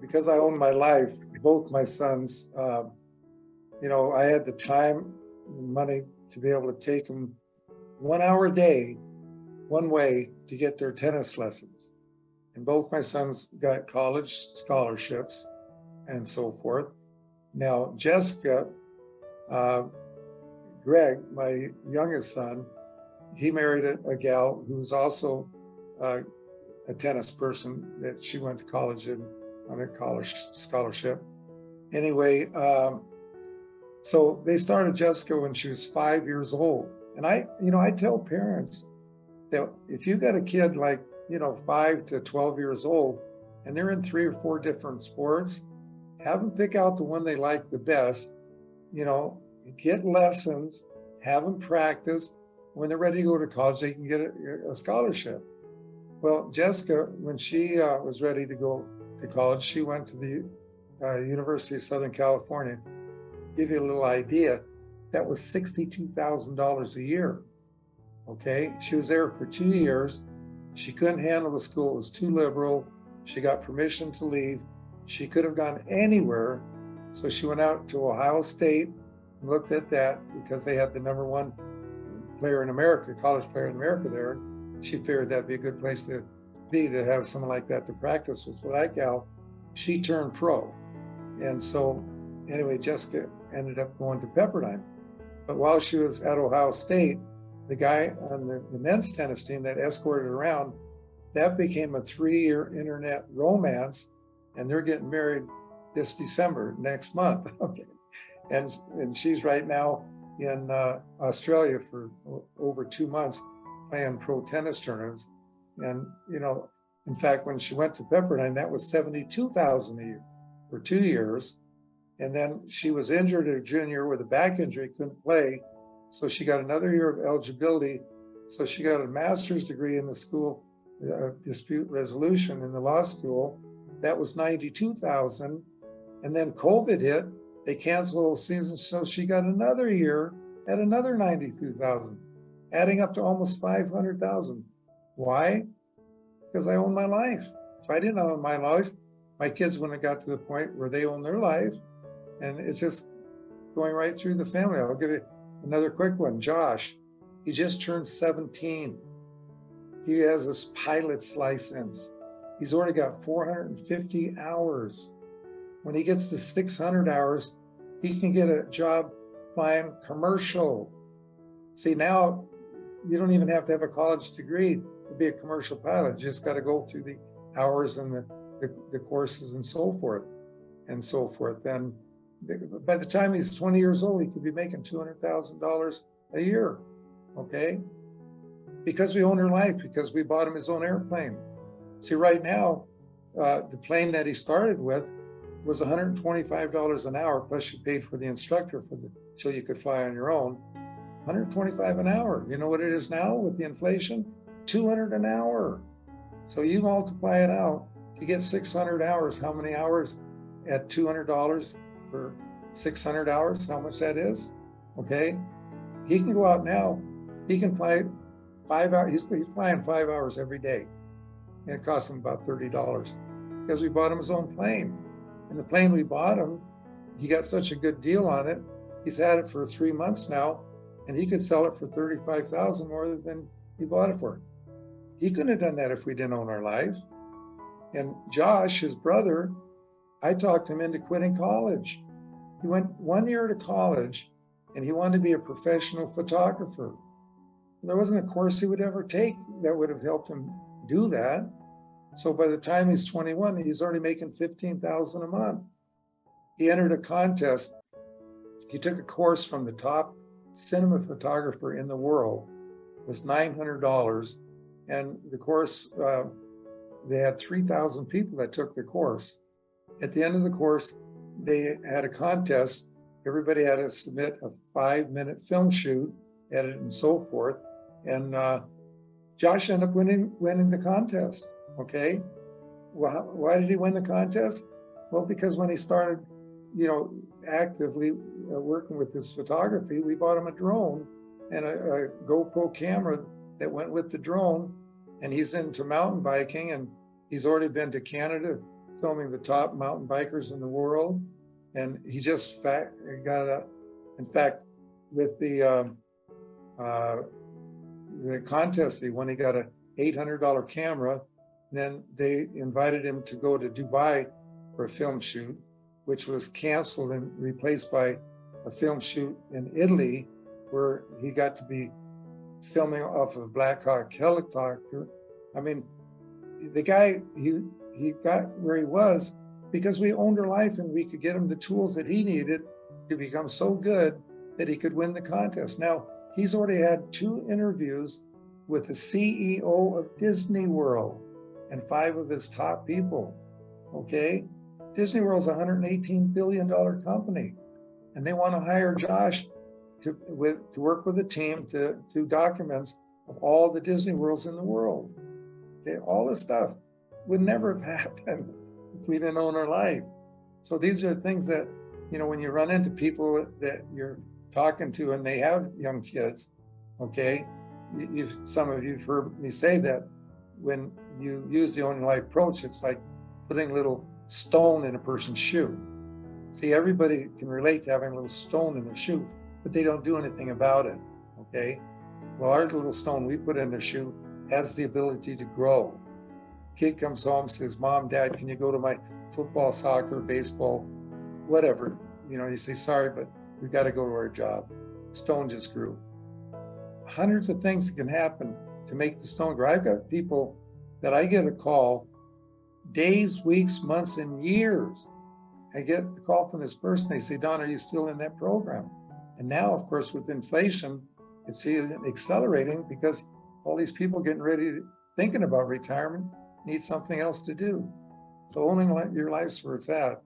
because I own my life, both my sons, I had the time and money to be able to take them 1 hour a day, one way to get their tennis lessons. And both my sons got college scholarships and so forth. Now, Jessica, uh, Greg, my youngest son, he married a gal who's also a tennis person that she went to college in on a college scholarship. Anyway, so they started Jessica when she was 5 years old. And I tell parents that if you got a kid like, 5 to 12 years old, and they're in 3 or 4 different sports, have them pick out the one they like the best, get lessons, have them practice. When they're ready to go to college, they can get a scholarship. Well, Jessica, when she was ready to go to college, she went to the University of Southern California. Give you a little idea, that was $62,000 a year. Okay, she was there for 2 years. She couldn't handle the school, it was too liberal. She got permission to leave. She could have gone anywhere. So she went out to Ohio State and looked at that because they had the #1 player in America, college player in America there. She figured that'd be a good place to be, to have someone like that to practice with. For that gal, she turned pro. And so anyway, Jessica ended up going to Pepperdine. But while she was at Ohio State, the guy on the men's tennis team that escorted her around, that became a 3-year internet romance, and they're getting married this December, next month. Okay, and she's right now in Australia for over 2 months playing pro tennis tournaments. And in fact, when she went to Pepperdine, that was $72,000 a year for 2 years. And then she was injured at a junior with a back injury, couldn't play. So she got another year of eligibility. So she got a master's degree in the school dispute resolution in the law school. That was $92,000. And then COVID hit, they canceled the whole season. So she got another year at another $92,000, adding up to almost $500,000. Why? Because I own my life. If I didn't own my life, my kids wouldn't have got to the point where they own their life. And it's just going right through the family. I'll give you another quick one. Josh, he just turned 17. He has his pilot's license. He's already got 450 hours. When he gets to 600 hours, he can get a job flying commercial. See, now you don't even have to have a college degree to be a commercial pilot. You just got to go through the hours and the courses and so forth. And by the time he's 20 years old, he could be making $200,000 a year, okay? Because we own our life, because we bought him his own airplane. See, right now, the plane that he started with was $125 an hour, plus you paid for the instructor till you could fly on your own. $125 an hour. You know what it is now with the inflation? $200 an hour. So you multiply it out to get 600 hours. How many hours at $200 for 600 hours? How much that is? Okay. He can go out now. He can fly 5 hours. He's flying 5 hours every day. And it costs him about $30 because we bought him his own plane. And the plane we bought him, he got such a good deal on it. He's had it for 3 months now, and he could sell it for $35,000 more than he bought it for. He couldn't have done that if we didn't own our life. And Josh, his brother, I talked him into quitting college. He went 1 year to college, and he wanted to be a professional photographer. There wasn't a course he would ever take that would have helped him do that. So by the time he's 21, he's already making $15,000 a month. He entered a contest. He took a course from the top cinema photographer in the world. It was $900. And the course, they had 3,000 people that took the course. At the end of the course, they had a contest. Everybody had to submit a 5-minute film shoot, edit and so forth. And Josh ended up winning the contest. Okay. Well, why did he win the contest? Well, because when he started, actively working with this photography, we bought him a drone and a GoPro camera that went with the drone. And he's into mountain biking, and he's already been to Canada filming the top mountain bikers in the world. And he just got in fact, with the contest he won, he got a $800 camera. And then they invited him to go to Dubai for a film shoot, which was canceled and replaced by a film shoot in Italy, where he got to be filming off of a Black Hawk helicopter. I mean, the guy, he got where he was because we owned our life and we could get him the tools that he needed to become so good that he could win the contest. Now, he's already had 2 interviews with the CEO of Disney World and 5 of his top people, okay? Disney World's a $118 billion company, and they want to hire Josh to work with a team to do documents of all the Disney Worlds in the world. Okay, all this stuff would never have happened if we didn't own our life. So these are things that, you know, when you run into people that you're talking to and they have young kids, okay, some of you've heard me say that when you use the Own Your Life approach, it's like putting a little stone in a person's shoe. See, everybody can relate to having a little stone in their shoe, but they don't do anything about it, okay? Well, our little stone we put in their shoe has the ability to grow. Kid comes home, says, Mom, Dad, can you go to my football, soccer, baseball, whatever? You know, you say, sorry, but we got to go to our job. Stone just grew. Hundreds of things that can happen to make the stone grow. I've got people that I get a call days, weeks, months, and years. I get a call from this person. They say, Don, are you still in that program? And now, of course, with inflation, it's accelerating because all these people getting ready, thinking about retirement, need something else to do. So owning your life's where it's at.